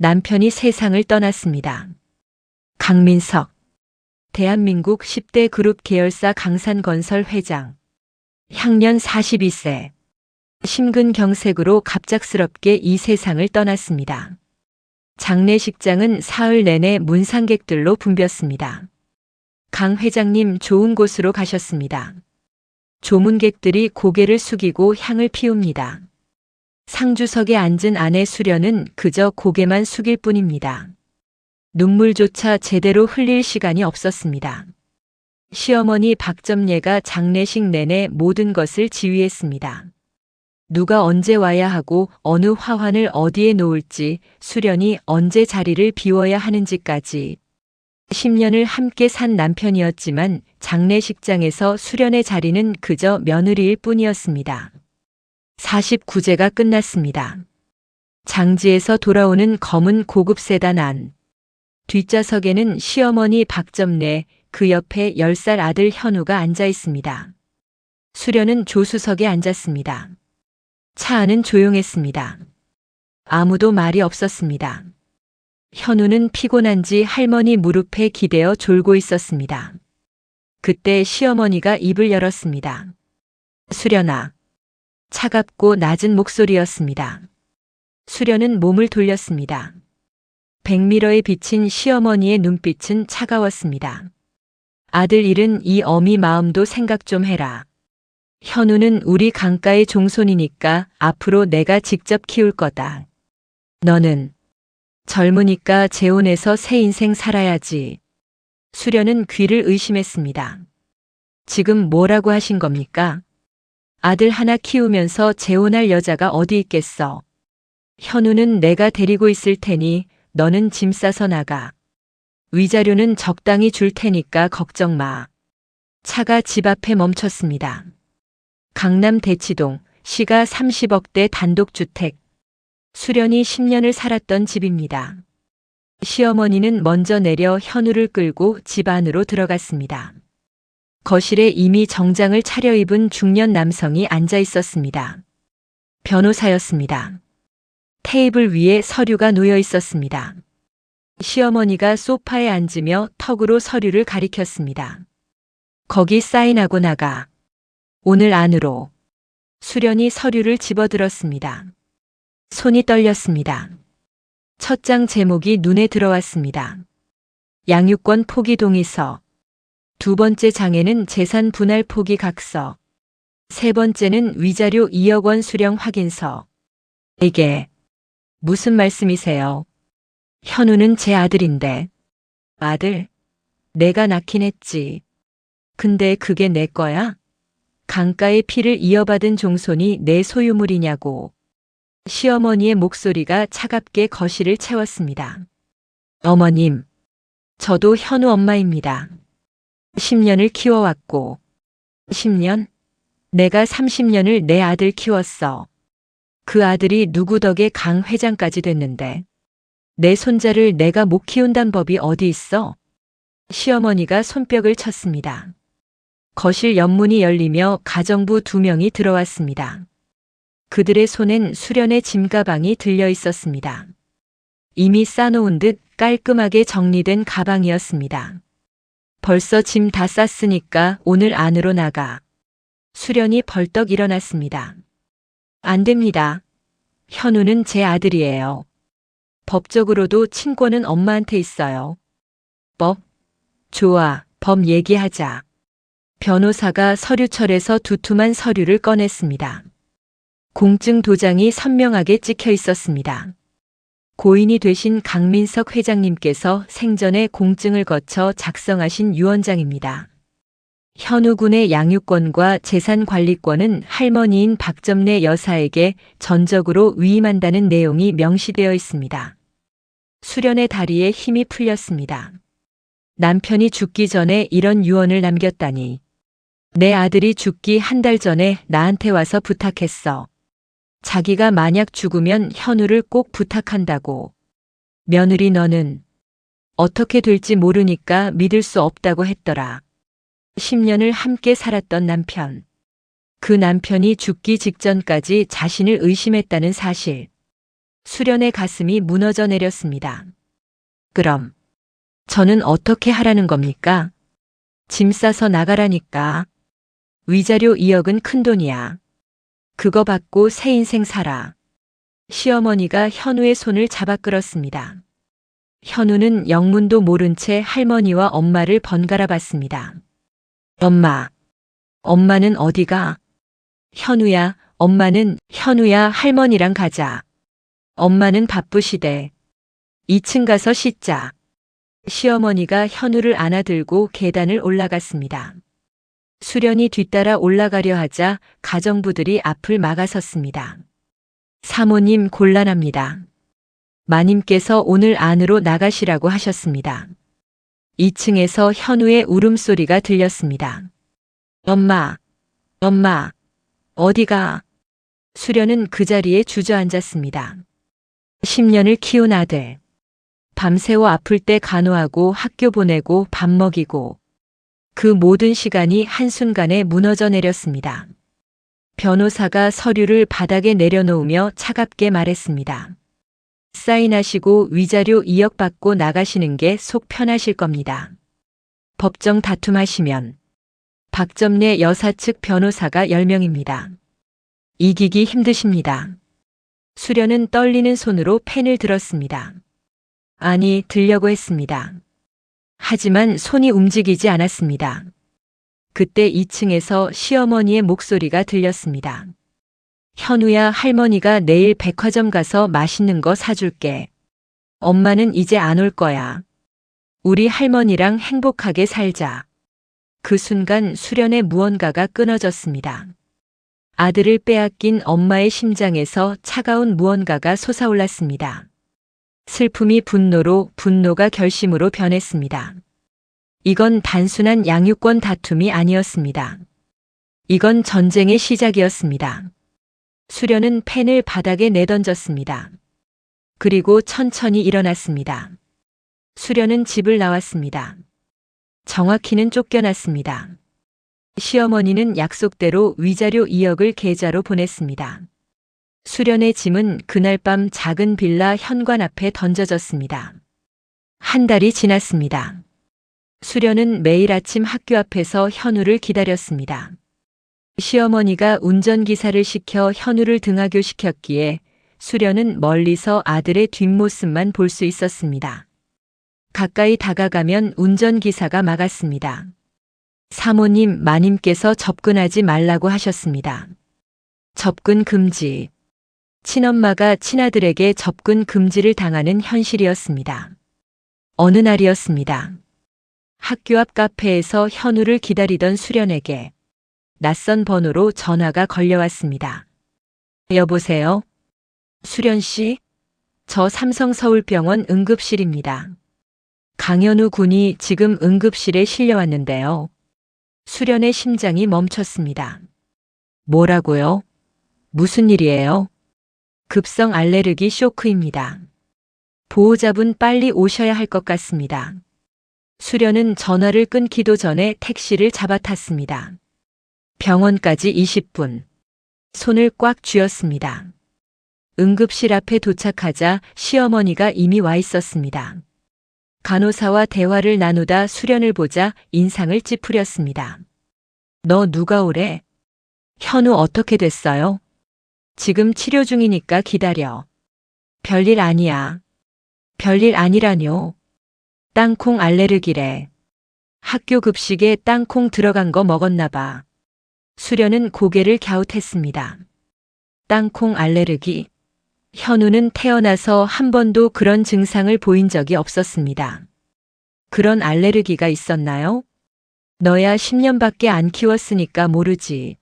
남편이 세상을 떠났습니다. 강민석, 대한민국 10대 그룹 계열사 강산건설 회장. 향년 42세. 심근경색으로 갑작스럽게 이 세상을 떠났습니다. 장례식장은 사흘 내내 문상객들로 붐볐습니다. 강 회장님 좋은 곳으로 가셨습니다. 조문객들이 고개를 숙이고 향을 피웁니다. 상주석에 앉은 아내 수련은 그저 고개만 숙일 뿐입니다. 눈물조차 제대로 흘릴 시간이 없었습니다. 시어머니 박점례가 장례식 내내 모든 것을 지휘했습니다. 누가 언제 와야 하고 어느 화환을 어디에 놓을지, 수련이 언제 자리를 비워야 하는지까지. 10년을 함께 산 남편이었지만 장례식장에서 수련의 자리는 그저 며느리일 뿐이었습니다. 49제가 끝났습니다. 장지에서 돌아오는 검은 고급 세단 안. 뒷좌석에는 시어머니 박점례, 그 옆에 10살 아들 현우가 앉아 있습니다. 수련은 조수석에 앉았습니다. 차 안은 조용했습니다. 아무도 말이 없었습니다. 현우는 피곤한지 할머니 무릎에 기대어 졸고 있었습니다. 그때 시어머니가 입을 열었습니다. 수련아. 차갑고 낮은 목소리였습니다. 수련은 몸을 돌렸습니다. 백미러에 비친 시어머니의 눈빛은 차가웠습니다. 아들 잃은 이 어미 마음도 생각 좀 해라. 현우는 우리 강가의 종손이니까 앞으로 내가 직접 키울 거다. 너는 젊으니까 재혼해서 새 인생 살아야지. 수련은 귀를 의심했습니다. 지금 뭐라고 하신 겁니까? 아들 하나 키우면서 재혼할 여자가 어디 있겠어. 현우는 내가 데리고 있을 테니 너는 짐 싸서 나가. 위자료는 적당히 줄 테니까 걱정 마. 차가 집 앞에 멈췄습니다. 강남 대치동, 시가 30억대 단독주택. 수련이 10년을 살았던 집입니다. 시어머니는 먼저 내려 현우를 끌고 집 안으로 들어갔습니다. 거실에 이미 정장을 차려입은 중년 남성이 앉아 있었습니다. 변호사였습니다. 테이블 위에 서류가 놓여 있었습니다. 시어머니가 소파에 앉으며 턱으로 서류를 가리켰습니다. 거기 사인하고 나가. 오늘 안으로. 수련이 서류를 집어들었습니다. 손이 떨렸습니다. 첫 장 제목이 눈에 들어왔습니다. 양육권 포기 동의서. 두 번째 장에는 재산 분할 포기 각서. 세 번째는 위자료 2억 원 수령 확인서. 이게 무슨 말씀이세요? 현우는 제 아들인데. 아들? 내가 낳긴 했지. 근데 그게 내 거야? 강가의 피를 이어받은 종손이 내 소유물이냐고. 시어머니의 목소리가 차갑게 거실을 채웠습니다. 어머님, 저도 현우 엄마입니다. 10년을 키워왔고. 10년? 내가 30년을 내 아들 키웠어. 그 아들이 누구 덕에 강 회장까지 됐는데. 내 손자를 내가 못 키운단 법이 어디 있어? 시어머니가 손뼉을 쳤습니다. 거실 옆문이 열리며 가정부 2명이 들어왔습니다. 그들의 손엔 수련의 짐가방이 들려 있었습니다. 이미 싸놓은 듯 깔끔하게 정리된 가방이었습니다. 벌써 짐 다 쌌으니까 오늘 안으로 나가. 수련이 벌떡 일어났습니다. 안 됩니다. 현우는 제 아들이에요. 법적으로도 친권은 엄마한테 있어요. 법? 좋아, 법 얘기하자. 변호사가 서류철에서 두툼한 서류를 꺼냈습니다. 공증 도장이 선명하게 찍혀 있었습니다. 고인이 되신 강민석 회장님께서 생전에 공증을 거쳐 작성하신 유언장입니다. 현우 군의 양육권과 재산관리권은 할머니인 박점례 여사에게 전적으로 위임한다는 내용이 명시되어 있습니다. 수련의 다리에 힘이 풀렸습니다. 남편이 죽기 전에 이런 유언을 남겼다니. 내 아들이 죽기 한 달 전에 나한테 와서 부탁했어. 자기가 만약 죽으면 현우를 꼭 부탁한다고. 며느리 너는 어떻게 될지 모르니까 믿을 수 없다고 했더라. 10년을 함께 살았던 남편. 그 남편이 죽기 직전까지 자신을 의심했다는 사실. 수련의 가슴이 무너져 내렸습니다. 그럼 저는 어떻게 하라는 겁니까? 짐 싸서 나가라니까. 위자료 2억은 큰돈이야. 그거 받고 새 인생 살아. 시어머니가 현우의 손을 잡아 끌었습니다. 현우는 영문도 모른 채 할머니와 엄마를 번갈아 봤습니다. 엄마. 엄마는 어디가? 현우야, 엄마는 현우야 할머니랑 가자. 엄마는 바쁘시대. 2층 가서 씻자. 시어머니가 현우를 안아들고 계단을 올라갔습니다. 수련이 뒤따라 올라가려 하자 가정부들이 앞을 막아섰습니다. 사모님 곤란합니다. 마님께서 오늘 안으로 나가시라고 하셨습니다. 2층에서 현우의 울음소리가 들렸습니다. 엄마, 엄마, 어디가? 수련은 그 자리에 주저앉았습니다. 10년을 키운 아들. 밤새워 아플 때 간호하고 학교 보내고 밥 먹이고 그 모든 시간이 한순간에 무너져 내렸습니다. 변호사가 서류를 바닥에 내려놓으며 차갑게 말했습니다. 사인하시고 위자료 2억 받고 나가시는 게 속 편하실 겁니다. 법정 다툼하시면 박점례 여사 측 변호사가 10명입니다. 이기기 힘드십니다. 수련은 떨리는 손으로 펜을 들었습니다. 아니, 들려고 했습니다. 하지만 손이 움직이지 않았습니다. 그때 2층에서 시어머니의 목소리가 들렸습니다. 현우야, 할머니가 내일 백화점 가서 맛있는 거 사줄게. 엄마는 이제 안 올 거야. 우리 할머니랑 행복하게 살자. 그 순간 수련의 무언가가 끊어졌습니다. 아들을 빼앗긴 엄마의 심장에서 차가운 무언가가 솟아올랐습니다. 슬픔이 분노로, 분노가 결심으로 변했습니다. 이건 단순한 양육권 다툼이 아니었습니다. 이건 전쟁의 시작이었습니다. 수련은 펜을 바닥에 내던졌습니다. 그리고 천천히 일어났습니다. 수련은 집을 나왔습니다. 정확히는 쫓겨났습니다. 시어머니는 약속대로 위자료 2억을 계좌로 보냈습니다. 수련의 짐은 그날 밤 작은 빌라 현관 앞에 던져졌습니다. 한 달이 지났습니다. 수련은 매일 아침 학교 앞에서 현우를 기다렸습니다. 시어머니가 운전기사를 시켜 현우를 등하교시켰기에 수련은 멀리서 아들의 뒷모습만 볼 수 있었습니다. 가까이 다가가면 운전기사가 막았습니다. 사모님, 마님께서 접근하지 말라고 하셨습니다. 접근 금지. 친엄마가 친아들에게 접근 금지를 당하는 현실이었습니다. 어느 날이었습니다. 학교 앞 카페에서 현우를 기다리던 수련에게 낯선 번호로 전화가 걸려왔습니다. 여보세요? 수련 씨? 저 삼성서울병원 응급실입니다. 강현우 군이 지금 응급실에 실려왔는데요. 수련의 심장이 멈췄습니다. 뭐라고요? 무슨 일이에요? 급성 알레르기 쇼크입니다. 보호자분 빨리 오셔야 할 것 같습니다. 수련은 전화를 끊기도 전에 택시를 잡아탔습니다. 병원까지 20분. 손을 꽉 쥐었습니다. 응급실 앞에 도착하자 시어머니가 이미 와 있었습니다. 간호사와 대화를 나누다 수련을 보자 인상을 찌푸렸습니다. 너 누가 오래? 현우 어떻게 됐어요? 지금 치료 중이니까 기다려. 별일 아니야. 별일 아니라뇨. 땅콩 알레르기래. 학교 급식에 땅콩 들어간 거 먹었나 봐. 수련은 고개를 갸웃했습니다. 땅콩 알레르기. 현우는 태어나서 한 번도 그런 증상을 보인 적이 없었습니다. 그런 알레르기가 있었나요? 너야 10년밖에 안 키웠으니까 모르지.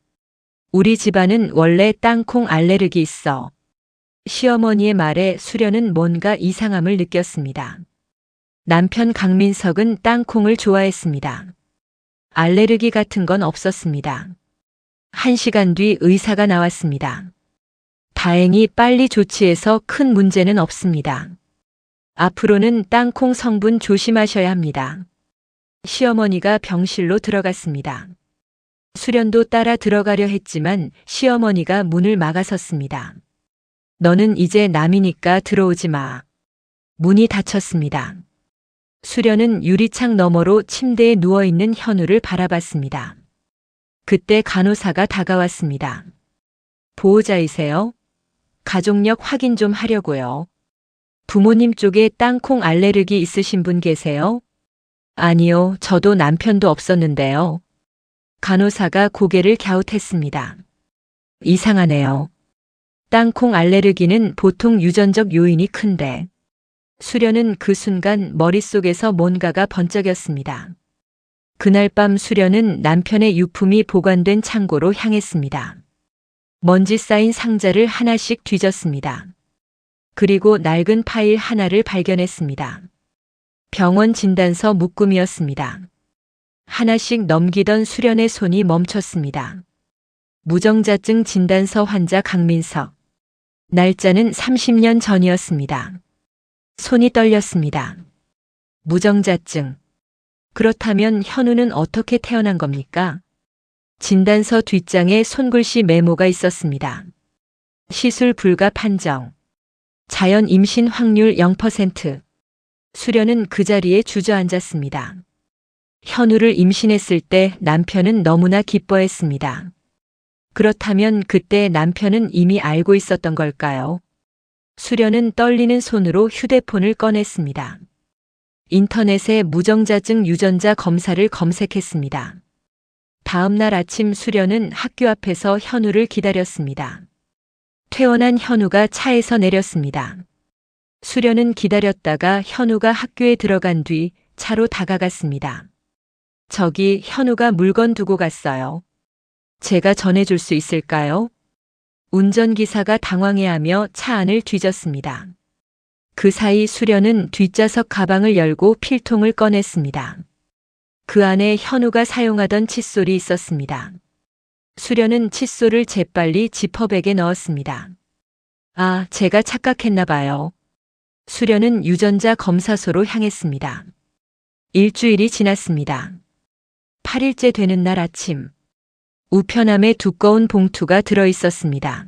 우리 집안은 원래 땅콩 알레르기 있어. 시어머니의 말에 수련은 뭔가 이상함을 느꼈습니다. 남편 강민석은 땅콩을 좋아했습니다. 알레르기 같은 건 없었습니다. 1시간 뒤 의사가 나왔습니다. 다행히 빨리 조치해서 큰 문제는 없습니다. 앞으로는 땅콩 성분 조심하셔야 합니다. 시어머니가 병실로 들어갔습니다. 수련도 따라 들어가려 했지만 시어머니가 문을 막아섰습니다. 너는 이제 남이니까 들어오지 마. 문이 닫혔습니다. 수련은 유리창 너머로 침대에 누워있는 현우를 바라봤습니다. 그때 간호사가 다가왔습니다. 보호자이세요? 가족력 확인 좀 하려고요. 부모님 쪽에 땅콩 알레르기 있으신 분 계세요? 아니요, 저도 남편도 없었는데요. 간호사가 고개를 갸웃했습니다. 이상하네요. 땅콩 알레르기는 보통 유전적 요인이 큰데. 수련은 그 순간 머릿속에서 뭔가가 번쩍였습니다. 그날 밤 수련은 남편의 유품이 보관된 창고로 향했습니다. 먼지 쌓인 상자를 하나씩 뒤졌습니다. 그리고 낡은 파일 하나를 발견했습니다. 병원 진단서 묶음이었습니다. 하나씩 넘기던 수련의 손이 멈췄습니다. 무정자증 진단서 환자 강민석. 날짜는 30년 전이었습니다. 손이 떨렸습니다. 무정자증. 그렇다면 현우는 어떻게 태어난 겁니까? 진단서 뒷장에 손글씨 메모가 있었습니다. 시술 불가 판정. 자연 임신 확률 0%. 수련은 그 자리에 주저앉았습니다. 현우를 임신했을 때 남편은 너무나 기뻐했습니다. 그렇다면 그때 남편은 이미 알고 있었던 걸까요? 수련은 떨리는 손으로 휴대폰을 꺼냈습니다. 인터넷에 무정자증 유전자 검사를 검색했습니다. 다음 날 아침 수련은 학교 앞에서 현우를 기다렸습니다. 퇴원한 현우가 차에서 내렸습니다. 수련은 기다렸다가 현우가 학교에 들어간 뒤 차로 다가갔습니다. 저기 현우가 물건 두고 갔어요. 제가 전해줄 수 있을까요? 운전기사가 당황해하며 차 안을 뒤졌습니다. 그 사이 수련은 뒷좌석 가방을 열고 필통을 꺼냈습니다. 그 안에 현우가 사용하던 칫솔이 있었습니다. 수련은 칫솔을 재빨리 지퍼백에 넣었습니다. 아, 제가 착각했나 봐요. 수련은 유전자 검사소로 향했습니다. 일주일이 지났습니다. 8일째 되는 날 아침. 우편함에 두꺼운 봉투가 들어 있었습니다.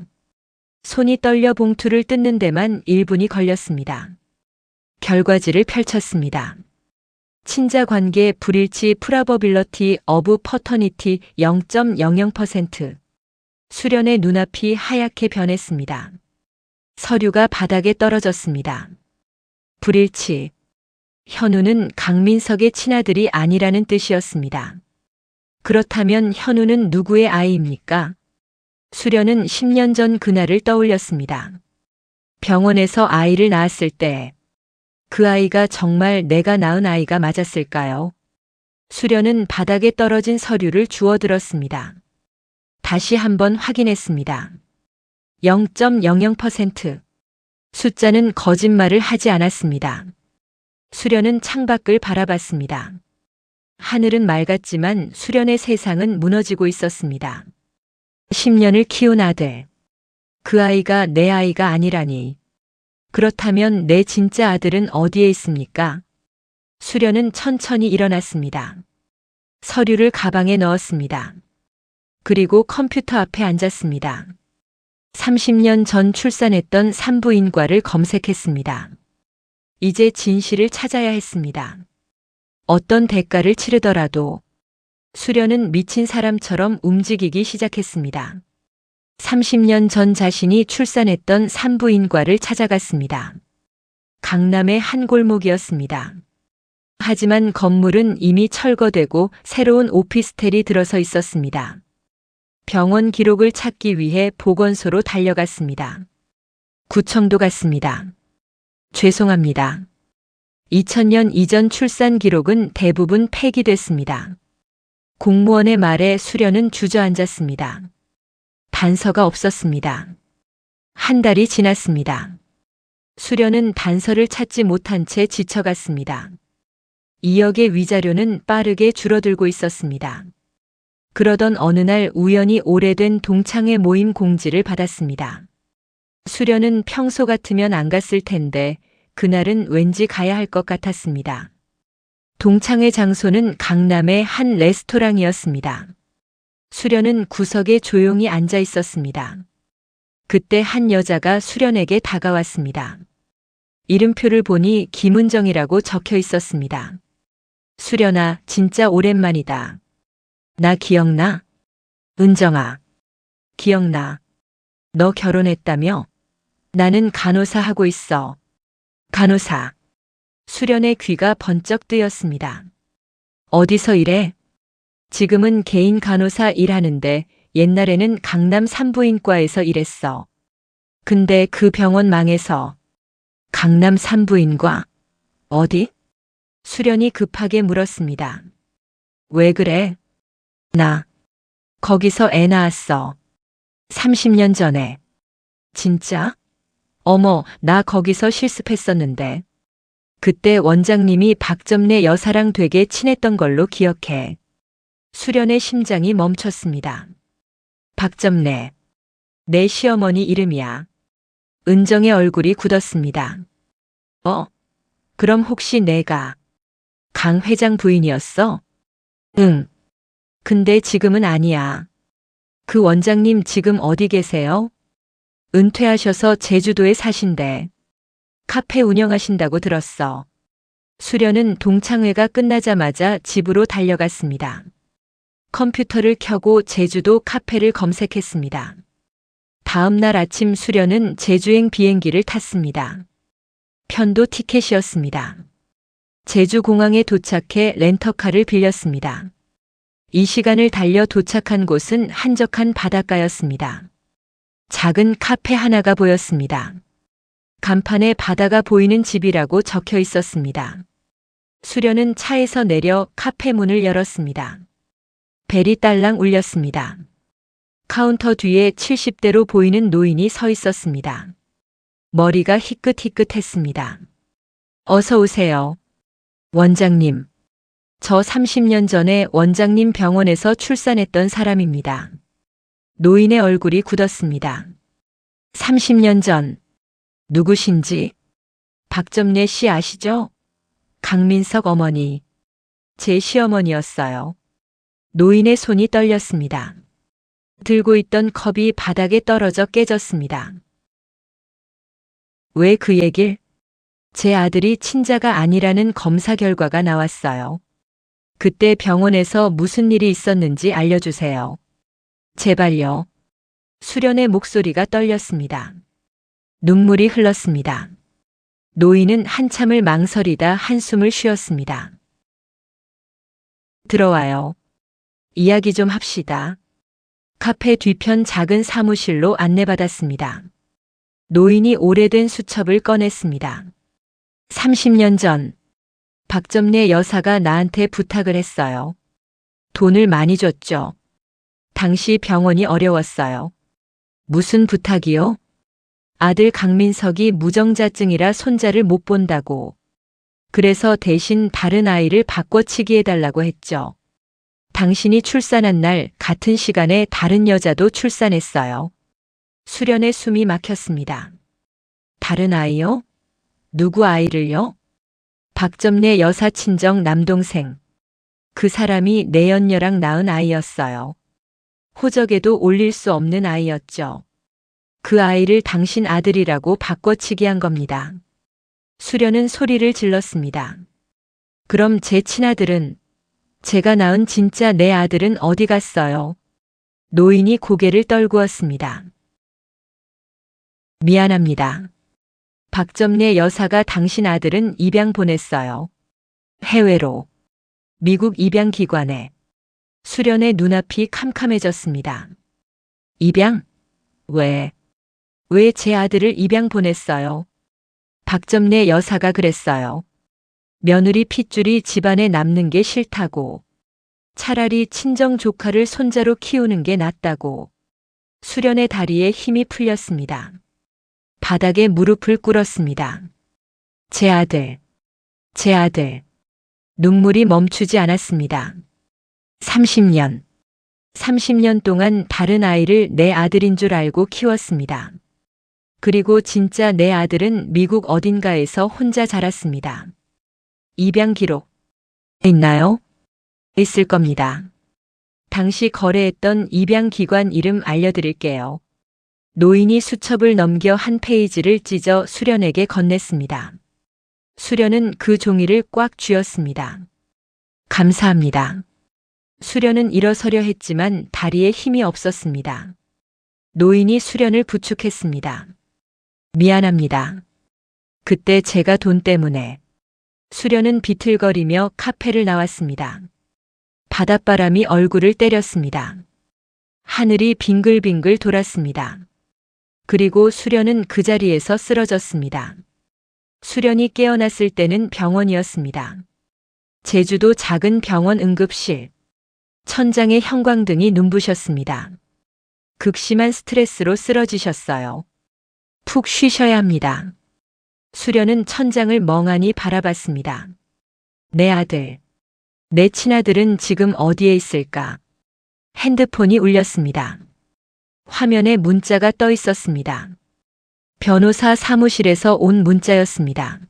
손이 떨려 봉투를 뜯는 데만 1분이 걸렸습니다. 결과지를 펼쳤습니다. 친자 관계 불일치 프라버빌러티 어브 퍼터니티 0.00%. 수련의 눈앞이 하얗게 변했습니다. 서류가 바닥에 떨어졌습니다. 불일치. 현우는 강민석의 친아들이 아니라는 뜻이었습니다. 그렇다면 현우는 누구의 아이입니까? 수련은 10년 전 그날을 떠올렸습니다. 병원에서 아이를 낳았을 때 그 아이가 정말 내가 낳은 아이가 맞았을까요? 수련은 바닥에 떨어진 서류를 주워들었습니다. 다시 한번 확인했습니다. 0.00%. 숫자는 거짓말을 하지 않았습니다. 수련은 창밖을 바라봤습니다. 하늘은 맑았지만 수련의 세상은 무너지고 있었습니다. 10년을 키운 아들. 그 아이가 내 아이가 아니라니. 그렇다면 내 진짜 아들은 어디에 있습니까? 수련은 천천히 일어났습니다. 서류를 가방에 넣었습니다. 그리고 컴퓨터 앞에 앉았습니다. 30년 전 출산했던 산부인과를 검색했습니다. 이제 진실을 찾아야 했습니다. 어떤 대가를 치르더라도. 수련은 미친 사람처럼 움직이기 시작했습니다. 30년 전 자신이 출산했던 산부인과를 찾아갔습니다. 강남의 한 골목이었습니다. 하지만 건물은 이미 철거되고 새로운 오피스텔이 들어서 있었습니다. 병원 기록을 찾기 위해 보건소로 달려갔습니다. 구청도 갔습니다. 죄송합니다. 2000년 이전 출산 기록은 대부분 폐기됐습니다. 공무원의 말에 수련은 주저앉았습니다. 단서가 없었습니다. 한 달이 지났습니다. 수련은 단서를 찾지 못한 채 지쳐갔습니다. 2억의 위자료는 빠르게 줄어들고 있었습니다. 그러던 어느 날 우연히 오래된 동창회 모임 공지를 받았습니다. 수련은 평소 같으면 안 갔을 텐데 그날은 왠지 가야 할 것 같았습니다. 동창회 장소는 강남의 한 레스토랑이었습니다. 수련은 구석에 조용히 앉아 있었습니다. 그때 한 여자가 수련에게 다가왔습니다. 이름표를 보니 김은정이라고 적혀 있었습니다. 수련아, 진짜 오랜만이다. 나 기억나? 은정아. 기억나. 너 결혼했다며? 나는 간호사 하고 있어. 간호사. 수련의 귀가 번쩍 뜨였습니다. 어디서 일해? 지금은 개인 간호사 일하는데 옛날에는 강남 산부인과에서 일했어. 근데 그 병원 망해서. 강남 산부인과? 어디? 수련이 급하게 물었습니다. 왜 그래? 나 거기서 애 낳았어. 30년 전에. 진짜? 어머, 나 거기서 실습했었는데. 그때 원장님이 박점례 여사랑 되게 친했던 걸로 기억해. 수련의 심장이 멈췄습니다. 박점례. 내 시어머니 이름이야. 은정의 얼굴이 굳었습니다. 그럼 혹시 내가 강 회장 부인이었어? 응. 근데 지금은 아니야. 그 원장님 지금 어디 계세요? 은퇴하셔서 제주도에 사신대. 카페 운영하신다고 들었어. 수련은 동창회가 끝나자마자 집으로 달려갔습니다. 컴퓨터를 켜고 제주도 카페를 검색했습니다. 다음 날 아침 수련은 제주행 비행기를 탔습니다. 편도 티켓이었습니다. 제주공항에 도착해 렌터카를 빌렸습니다. 이 시간을 달려 도착한 곳은 한적한 바닷가였습니다. 작은 카페 하나가 보였습니다. 간판에 바다가 보이는 집이라고 적혀 있었습니다. 수련은 차에서 내려 카페 문을 열었습니다. 벨이 딸랑 울렸습니다. 카운터 뒤에 70대로 보이는 노인이 서 있었습니다. 머리가 희끗희끗했습니다. 어서 오세요. 원장님. 저 30년 전에 원장님 병원에서 출산했던 사람입니다. 노인의 얼굴이 굳었습니다. 30년 전. 누구신지? 박점례 씨 아시죠? 강민석 어머니. 제 시어머니였어요. 노인의 손이 떨렸습니다. 들고 있던 컵이 바닥에 떨어져 깨졌습니다. 왜 그 얘길? 제 아들이 친자가 아니라는 검사 결과가 나왔어요. 그때 병원에서 무슨 일이 있었는지 알려주세요. 제발요. 수련의 목소리가 떨렸습니다. 눈물이 흘렀습니다. 노인은 한참을 망설이다 한숨을 쉬었습니다. 들어와요. 이야기 좀 합시다. 카페 뒤편 작은 사무실로 안내받았습니다. 노인이 오래된 수첩을 꺼냈습니다. 30년 전 박점례 여사가 나한테 부탁을 했어요. 돈을 많이 줬죠. 당시 병원이 어려웠어요. 무슨 부탁이요? 아들 강민석이 무정자증이라 손자를 못 본다고. 그래서 대신 다른 아이를 바꿔치기 해달라고 했죠. 당신이 출산한 날 같은 시간에 다른 여자도 출산했어요. 수련의 숨이 막혔습니다. 다른 아이요? 누구 아이를요? 박점례 여사 친정 남동생. 그 사람이 내연녀랑 낳은 아이였어요. 호적에도 올릴 수 없는 아이였죠. 그 아이를 당신 아들이라고 바꿔치기 한 겁니다. 수련은 소리를 질렀습니다. 그럼 제 친아들은, 제가 낳은 진짜 내 아들은 어디 갔어요? 노인이 고개를 떨구었습니다. 미안합니다. 박점례 여사가 당신 아들은 입양 보냈어요. 해외로. 미국 입양기관에. 수련의 눈앞이 캄캄해졌습니다. 입양? 왜 제 아들을 입양 보냈어요? 박점례 여사가 그랬어요. 며느리 핏줄이 집안에 남는 게 싫다고. 차라리 친정 조카를 손자로 키우는 게 낫다고. 수련의 다리에 힘이 풀렸습니다. 바닥에 무릎을 꿇었습니다. 제 아들. 눈물이 멈추지 않았습니다. 30년 동안 다른 아이를 내 아들인 줄 알고 키웠습니다. 그리고 진짜 내 아들은 미국 어딘가에서 혼자 자랐습니다. 입양 기록 있나요? 있을 겁니다. 당시 거래했던 입양기관 이름 알려드릴게요. 노인이 수첩을 넘겨 한 페이지를 찢어 수련에게 건넸습니다. 수련은 그 종이를 꽉 쥐었습니다. 감사합니다. 수련은 일어서려 했지만 다리에 힘이 없었습니다. 노인이 수련을 부축했습니다. 미안합니다. 그때 제가 돈 때문에. 수련은 비틀거리며 카페를 나왔습니다. 바닷바람이 얼굴을 때렸습니다. 하늘이 빙글빙글 돌았습니다. 그리고 수련은 그 자리에서 쓰러졌습니다. 수련이 깨어났을 때는 병원이었습니다. 제주도 작은 병원 응급실. 천장에 형광등이 눈부셨습니다. 극심한 스트레스로 쓰러지셨어요. 푹 쉬셔야 합니다. 수련은 천장을 멍하니 바라봤습니다. 내 아들, 내 친아들은 지금 어디에 있을까? 핸드폰이 울렸습니다. 화면에 문자가 떠 있었습니다. 변호사 사무실에서 온 문자였습니다.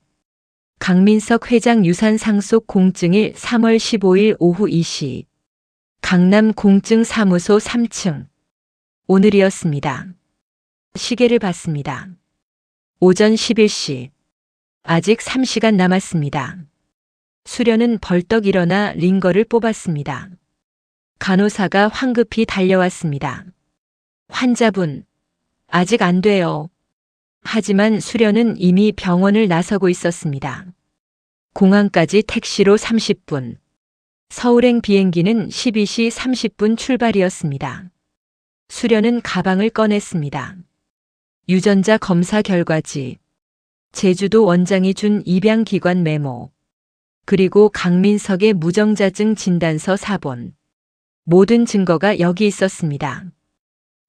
강민석 회장 유산 상속 공증일 3월 15일 오후 2시. 강남 공증사무소 3층. 오늘이었습니다. 시계를 봤습니다. 오전 11시. 아직 3시간 남았습니다. 수련은 벌떡 일어나 링거를 뽑았습니다. 간호사가 황급히 달려왔습니다. 환자분, 아직 안 돼요. 하지만 수련은 이미 병원을 나서고 있었습니다. 공항까지 택시로 30분. 서울행 비행기는 12시 30분 출발이었습니다. 수련은 가방을 꺼냈습니다. 유전자 검사 결과지, 제주도 원장이 준 입양기관 메모, 그리고 강민석의 무정자증 진단서 사본. 모든 증거가 여기 있었습니다.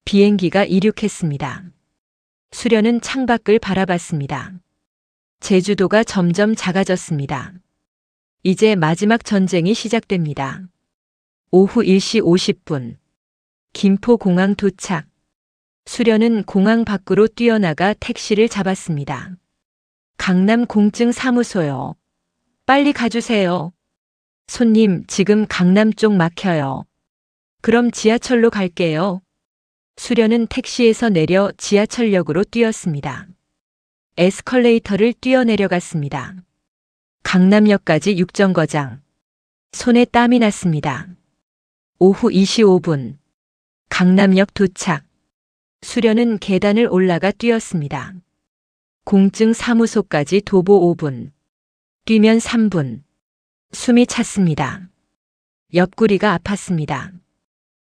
비행기가 이륙했습니다. 수련은 창밖을 바라봤습니다. 제주도가 점점 작아졌습니다. 이제 마지막 전쟁이 시작됩니다. 오후 1시 50분. 김포공항 도착. 수련은 공항 밖으로 뛰어나가 택시를 잡았습니다. 강남 공증사무소요. 빨리 가주세요. 손님, 지금 강남 쪽 막혀요. 그럼 지하철로 갈게요. 수련은 택시에서 내려 지하철역으로 뛰었습니다. 에스컬레이터를 뛰어내려갔습니다. 강남역까지 6정거장. 손에 땀이 났습니다. 오후 2시 5분. 강남역 도착. 수련은 계단을 올라가 뛰었습니다. 공증사무소까지 도보 5분. 뛰면 3분. 숨이 찼습니다. 옆구리가 아팠습니다.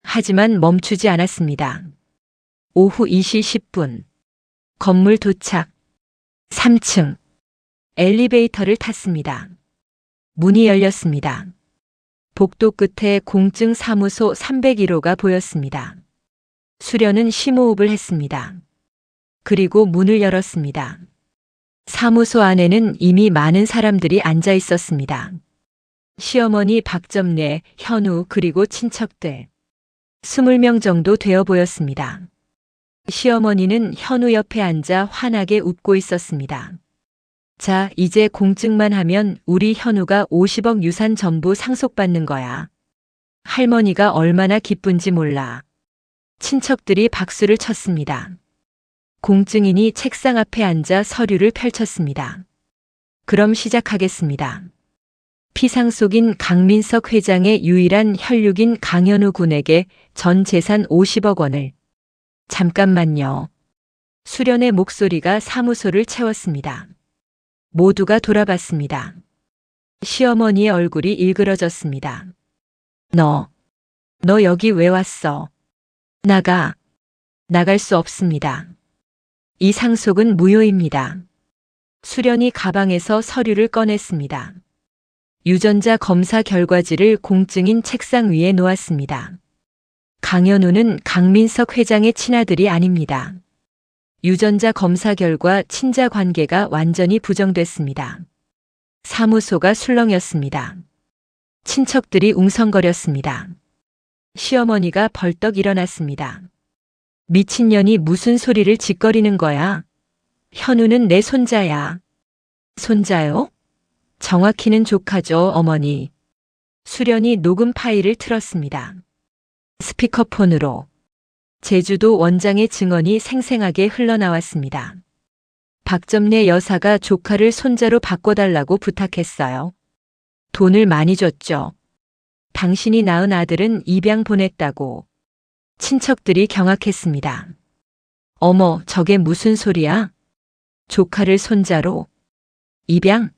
하지만 멈추지 않았습니다. 오후 2시 10분. 건물 도착. 3층. 엘리베이터를 탔습니다. 문이 열렸습니다. 복도 끝에 공증사무소 301호가 보였습니다. 수련은 심호흡을 했습니다. 그리고 문을 열었습니다. 사무소 안에는 이미 많은 사람들이 앉아 있었습니다. 시어머니 박점례, 현우 그리고 친척들. 20명 정도 되어 보였습니다. 시어머니는 현우 옆에 앉아 환하게 웃고 있었습니다. 자, 이제 공증만 하면 우리 현우가 50억 유산 전부 상속받는 거야. 할머니가 얼마나 기쁜지 몰라. 친척들이 박수를 쳤습니다. 공증인이 책상 앞에 앉아 서류를 펼쳤습니다. 그럼 시작하겠습니다. 피상속인 강민석 회장의 유일한 혈육인 강현우 군에게 전 재산 50억 원을. 잠깐만요. 수련의 목소리가 사무소를 채웠습니다. 모두가 돌아봤습니다. 시어머니의 얼굴이 일그러졌습니다. 너 여기 왜 왔어? 나갈 수 없습니다. 이 상속은 무효입니다. 수련이 가방에서 서류를 꺼냈습니다. 유전자 검사 결과지를 공증인 책상 위에 놓았습니다. 강현우는 강민석 회장의 친아들이 아닙니다. 유전자 검사 결과 친자 관계가 완전히 부정됐습니다. 사무소가 술렁였습니다. 친척들이 웅성거렸습니다. 시어머니가 벌떡 일어났습니다. 미친년이 무슨 소리를 짓거리는 거야? 현우는 내 손자야. 손자요? 정확히는 조카죠, 어머니. 수련이 녹음 파일을 틀었습니다. 스피커폰으로. 제주도 원장의 증언이 생생하게 흘러나왔습니다. 박점내 여사가 조카를 손자로 바꿔달라고 부탁했어요. 돈을 많이 줬죠. 당신이 낳은 아들은 입양 보냈다고. 친척들이 경악했습니다. 어머, 저게 무슨 소리야? 조카를 손자로 입양?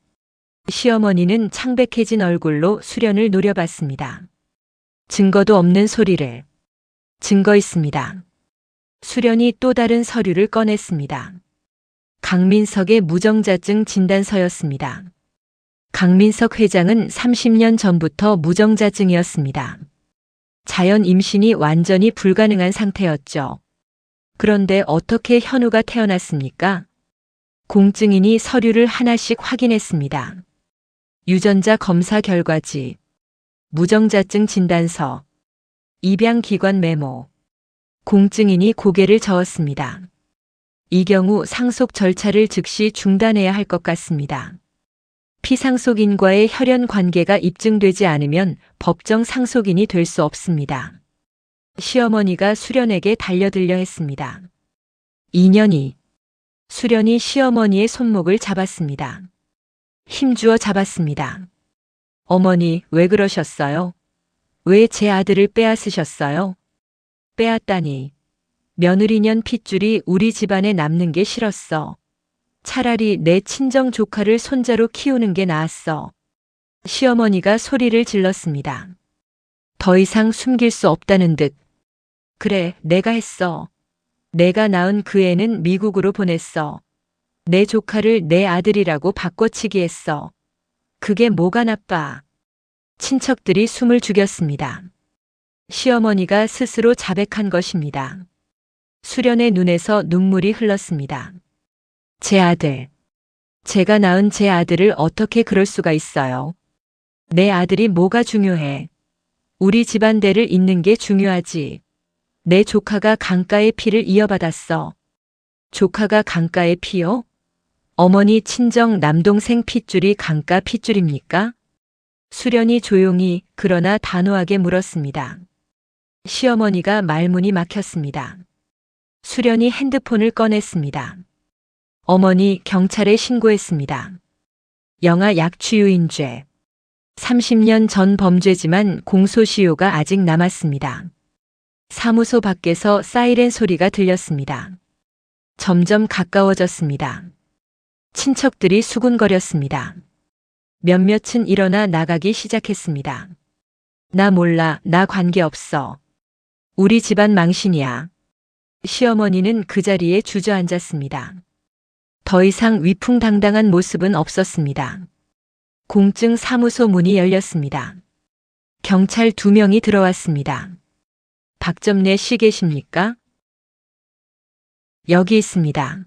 시어머니는 창백해진 얼굴로 수련을 노려봤습니다. 증거도 없는 소리를. 증거 있습니다. 수련이 또 다른 서류를 꺼냈습니다. 강민석의 무정자증 진단서였습니다. 강민석 회장은 30년 전부터 무정자증이었습니다. 자연 임신이 완전히 불가능한 상태였죠. 그런데 어떻게 현우가 태어났습니까? 공증인이 서류를 하나씩 확인했습니다. 유전자 검사 결과지, 무정자증 진단서, 입양기관 메모. 공증인이 고개를 저었습니다. 이 경우 상속 절차를 즉시 중단해야 할 것 같습니다. 피상속인과의 혈연 관계가 입증되지 않으면 법정 상속인이 될 수 없습니다. 시어머니가 수련에게 달려들려 했습니다. 2년이 수련이 시어머니의 손목을 잡았습니다. 힘주어 잡았습니다. 어머니, 왜 그러셨어요? 왜 제 아들을 빼앗으셨어요? 빼앗다니. 며느리년 핏줄이 우리 집안에 남는 게 싫었어. 차라리 내 친정 조카를 손자로 키우는 게 나았어. 시어머니가 소리를 질렀습니다. 더 이상 숨길 수 없다는 듯. 그래, 내가 했어. 내가 낳은 그 애는 미국으로 보냈어. 내 조카를 내 아들이라고 바꿔치기 했어. 그게 뭐가 나빠. 친척들이 숨을 죽였습니다. 시어머니가 스스로 자백한 것입니다. 수련의 눈에서 눈물이 흘렀습니다. 제 아들. 제가 낳은 제 아들을 어떻게 그럴 수가 있어요. 내 아들이 뭐가 중요해. 우리 집안대를 잇는 게 중요하지. 내 조카가 강가의 피를 이어받았어. 조카가 강가의 피요? 어머니 친정 남동생 핏줄이 강가 핏줄입니까? 수련이 조용히 그러나 단호하게 물었습니다. 시어머니가 말문이 막혔습니다. 수련이 핸드폰을 꺼냈습니다. 어머니, 경찰에 신고했습니다. 영아 약취유인죄. 30년 전 범죄지만 공소시효가 아직 남았습니다. 사무소 밖에서 사이렌 소리가 들렸습니다. 점점 가까워졌습니다. 친척들이 수군거렸습니다. 몇몇은 일어나 나가기 시작했습니다. 나 몰라, 나 관계없어. 우리 집안 망신이야. 시어머니는 그 자리에 주저앉았습니다. 더 이상 위풍당당한 모습은 없었습니다. 공증 사무소 문이 열렸습니다. 경찰 2명이 들어왔습니다. 박점내 씨 계십니까? 여기 있습니다.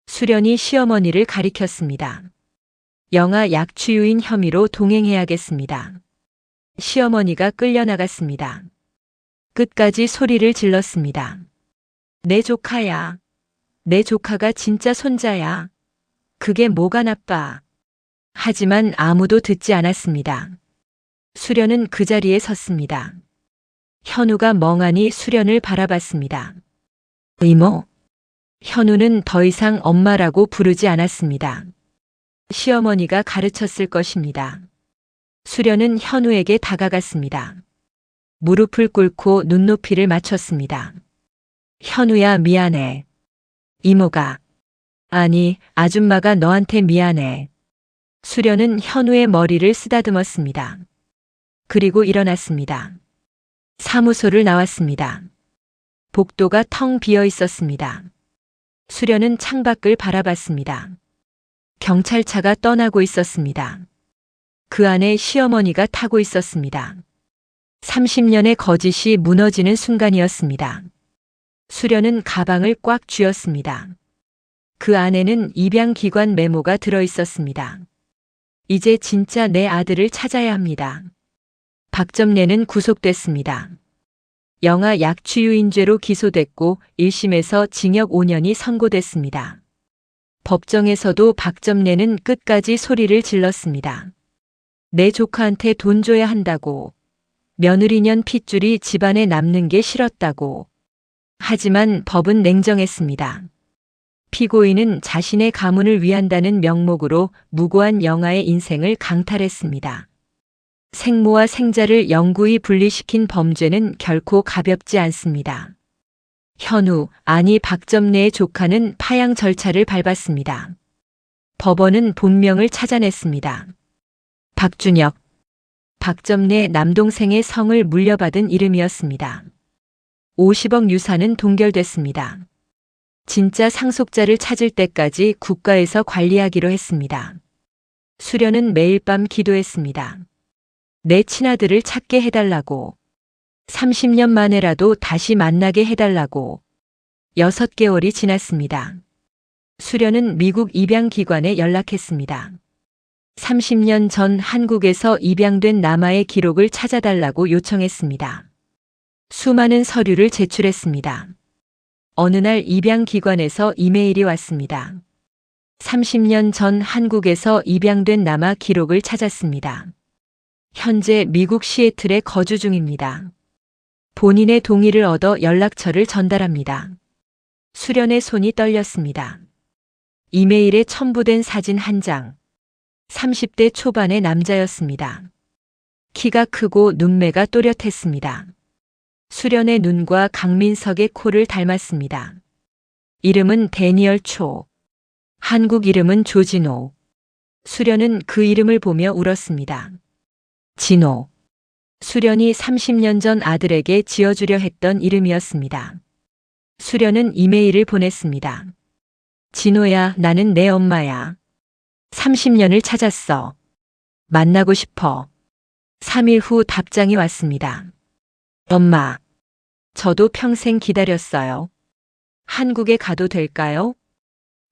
수련이 시어머니를 가리켰습니다. 영아 약취유인 혐의로 동행해야겠습니다. 시어머니가 끌려나갔습니다. 끝까지 소리를 질렀습니다. 내 조카야. 내 조카가 진짜 손자야. 그게 뭐가 나빠. 하지만 아무도 듣지 않았습니다. 수련은 그 자리에 섰습니다. 현우가 멍하니 수련을 바라봤습니다. 이모. 현우는 더 이상 엄마라고 부르지 않았습니다. 시어머니가 가르쳤을 것입니다. 수련은 현우에게 다가갔습니다. 무릎을 꿇고 눈높이를 맞췄습니다. 현우야, 미안해. 이모가. 아니, 아줌마가 너한테 미안해. 수련은 현우의 머리를 쓰다듬었습니다. 그리고 일어났습니다. 사무소를 나왔습니다. 복도가 텅 비어 있었습니다. 수련은 창밖을 바라봤습니다. 경찰차가 떠나고 있었습니다. 그 안에 시어머니가 타고 있었습니다. 30년의 거짓이 무너지는 순간이었습니다. 수련은 가방을 꽉 쥐었습니다. 그 안에는 입양기관 메모가 들어 있었습니다. 이제 진짜 내 아들을 찾아야 합니다. 박점내는 구속됐습니다. 영아 약취유인죄로 기소됐고 1심에서 징역 5년이 선고됐습니다. 법정에서도 박점내는 끝까지 소리를 질렀습니다. 내 조카한테 돈 줘야 한다고. 며느리년 핏줄이 집안에 남는 게 싫었다고. 하지만 법은 냉정했습니다. 피고인은 자신의 가문을 위한다는 명목으로 무고한 영아의 인생을 강탈했습니다. 생모와 생자를 영구히 분리시킨 범죄는 결코 가볍지 않습니다. 현우, 아니 박점래의 조카는 파양 절차를 밟았습니다. 법원은 본명을 찾아냈습니다. 박준혁. 박점래 남동생의 성을 물려받은 이름이었습니다. 50억 유산은 동결됐습니다. 진짜 상속자를 찾을 때까지 국가에서 관리하기로 했습니다. 수련은 매일 밤 기도했습니다. 내 친아들을 찾게 해달라고. 30년 만에라도 다시 만나게 해달라고. 6개월이 지났습니다. 수련은 미국 입양기관에 연락했습니다. 30년 전 한국에서 입양된 남아의 기록을 찾아달라고 요청했습니다. 수많은 서류를 제출했습니다. 어느 날 입양기관에서 이메일이 왔습니다. 30년 전 한국에서 입양된 남아 기록을 찾았습니다. 현재 미국 시애틀에 거주 중입니다. 본인의 동의를 얻어 연락처를 전달합니다. 수련의 손이 떨렸습니다. 이메일에 첨부된 사진 한 장. 30대 초반의 남자였습니다. 키가 크고 눈매가 또렷했습니다. 수련의 눈과 강민석의 코를 닮았습니다. 이름은 데니얼 초. 한국 이름은 조진호. 수련은 그 이름을 보며 울었습니다. 진호. 수련이 30년 전 아들에게 지어주려 했던 이름이었습니다. 수련은 이메일을 보냈습니다. 진호야, 나는 내 엄마야. 30년을 찾았어. 만나고 싶어. 3일 후 답장이 왔습니다. 엄마, 저도 평생 기다렸어요. 한국에 가도 될까요?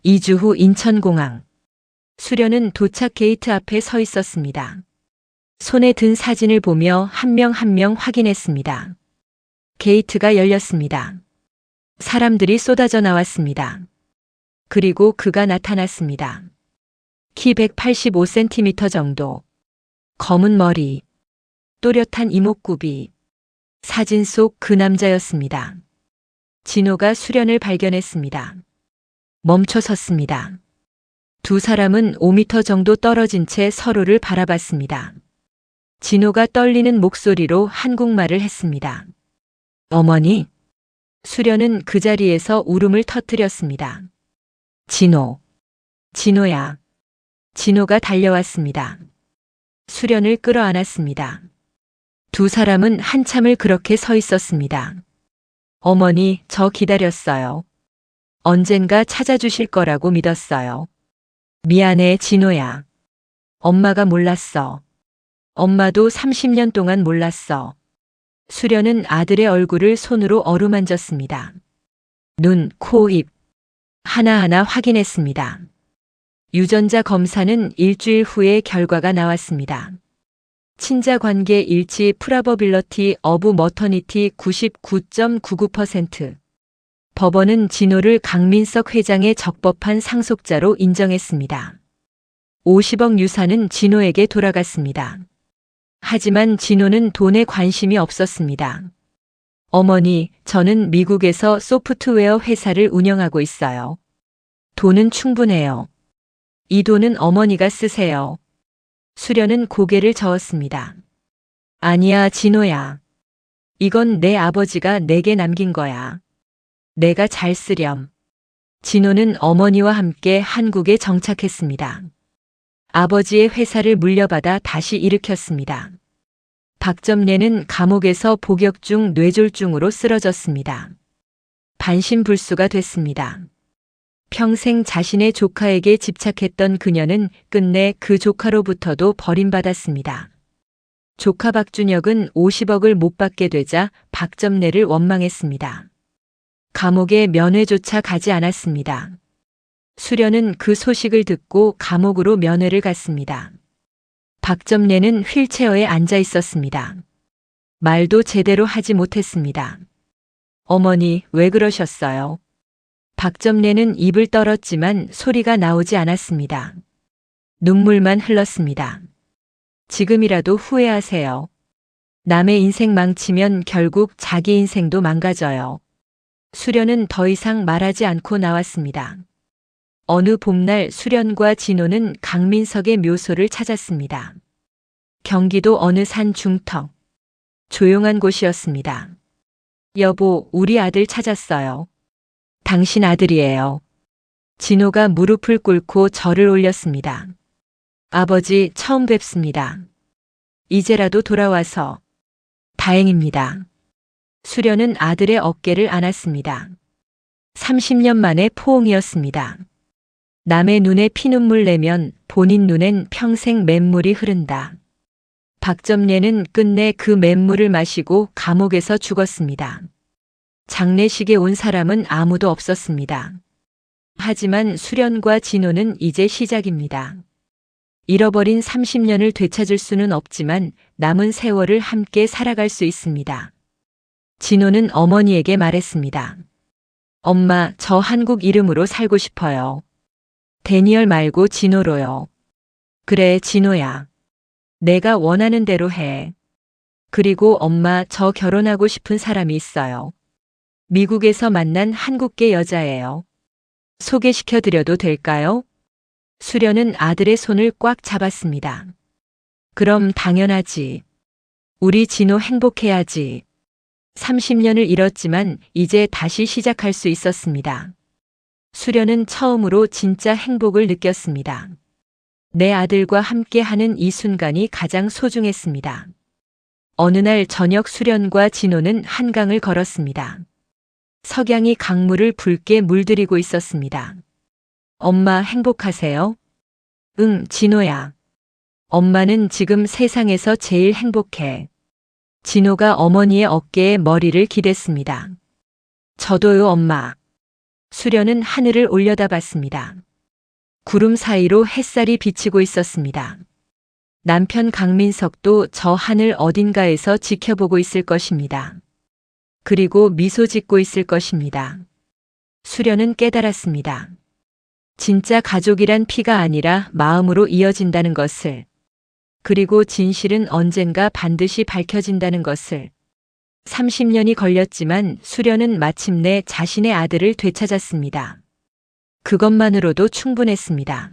2주 후 인천공항. 수련은 도착 게이트 앞에 서 있었습니다. 손에 든 사진을 보며 한 명 한 명 확인했습니다. 게이트가 열렸습니다. 사람들이 쏟아져 나왔습니다. 그리고 그가 나타났습니다. 키 185cm 정도. 검은 머리. 또렷한 이목구비. 사진 속 그 남자였습니다. 진호가 수련을 발견했습니다. 멈춰 섰습니다. 두 사람은 5m 정도 떨어진 채 서로를 바라봤습니다. 진호가 떨리는 목소리로 한국말을 했습니다. 어머니. 수련은 그 자리에서 울음을 터뜨렸습니다. 진호. 진호야. 진호가 달려왔습니다. 수련을 끌어안았습니다. 두 사람은 한참을 그렇게 서 있었습니다. 어머니, 저 기다렸어요. 언젠가 찾아주실 거라고 믿었어요. 미안해, 진호야. 엄마가 몰랐어. 엄마도 30년 동안 몰랐어. 수련은 아들의 얼굴을 손으로 어루만졌습니다. 눈, 코, 입 하나하나 확인했습니다. 유전자 검사는 일주일 후에 결과가 나왔습니다. 친자 관계 일치 프라버빌러티 어브 머터니티 99.99%. 법원은 진호를 강민석 회장의 적법한 상속자로 인정했습니다. 50억 유산은 진호에게 돌아갔습니다. 하지만 진호는 돈에 관심이 없었습니다. 어머니, 저는 미국에서 소프트웨어 회사를 운영하고 있어요. 돈은 충분해요. 이 돈은 어머니가 쓰세요. 수련은 고개를 저었습니다. 아니야, 진호야. 이건 내 아버지가 내게 남긴 거야. 내가 잘 쓰렴. 진호는 어머니와 함께 한국에 정착했습니다. 아버지의 회사를 물려받아 다시 일으켰습니다. 박점래는 감옥에서 복역 중 뇌졸중으로 쓰러졌습니다. 반신불수가 됐습니다. 평생 자신의 조카에게 집착했던 그녀는 끝내 그 조카로부터도 버림받았습니다. 조카 박준혁은 50억을 못 받게 되자 박점래를 원망했습니다. 감옥에 면회조차 가지 않았습니다. 수련은 그 소식을 듣고 감옥으로 면회를 갔습니다. 박점래는 휠체어에 앉아 있었습니다. 말도 제대로 하지 못했습니다. 어머니, 왜 그러셨어요? 박점래는 입을 떨었지만 소리가 나오지 않았습니다. 눈물만 흘렀습니다. 지금이라도 후회하세요. 남의 인생 망치면 결국 자기 인생도 망가져요. 수련은 더 이상 말하지 않고 나왔습니다. 어느 봄날 수련과 진호는 강민석의 묘소를 찾았습니다. 경기도 어느 산 중턱. 조용한 곳이었습니다. 여보, 우리 아들 찾았어요. 당신 아들이에요. 진호가 무릎을 꿇고 절을 올렸습니다. 아버지, 처음 뵙습니다. 이제라도 돌아와서 다행입니다. 수련은 아들의 어깨를 안았습니다. 30년 만의 포옹이었습니다. 남의 눈에 피눈물 내면 본인 눈엔 평생 맹물이 흐른다. 박점례는 끝내 그 맹물을 마시고 감옥에서 죽었습니다. 장례식에 온 사람은 아무도 없었습니다. 하지만 수련과 진호는 이제 시작입니다. 잃어버린 30년을 되찾을 수는 없지만 남은 세월을 함께 살아갈 수 있습니다. 진호는 어머니에게 말했습니다. 엄마, 저 한국 이름으로 살고 싶어요. 데니얼 말고 진호로요. 그래, 진호야. 내가 원하는 대로 해. 그리고 엄마, 저 결혼하고 싶은 사람이 있어요. 미국에서 만난 한국계 여자예요. 소개시켜 드려도 될까요? 수련은 아들의 손을 꽉 잡았습니다. 그럼 당연하지. 우리 진호 행복해야지. 30년을 잃었지만 이제 다시 시작할 수 있었습니다. 수련은 처음으로 진짜 행복을 느꼈습니다. 내 아들과 함께하는 이 순간이 가장 소중했습니다. 어느 날 저녁 수련과 진호는 한강을 걸었습니다. 석양이 강물을 붉게 물들이고 있었습니다. 엄마, 행복하세요? 응, 진호야. 엄마는 지금 세상에서 제일 행복해. 진호가 어머니의 어깨에 머리를 기댔습니다. 저도요, 엄마. 수련은 하늘을 올려다봤습니다. 구름 사이로 햇살이 비치고 있었습니다. 남편 강민석도 저 하늘 어딘가에서 지켜보고 있을 것입니다. 그리고 미소 짓고 있을 것입니다. 수련은 깨달았습니다. 진짜 가족이란 피가 아니라 마음으로 이어진다는 것을, 그리고 진실은 언젠가 반드시 밝혀진다는 것을. 30년이 걸렸지만 수련은 마침내 자신의 아들을 되찾았습니다. 그것만으로도 충분했습니다.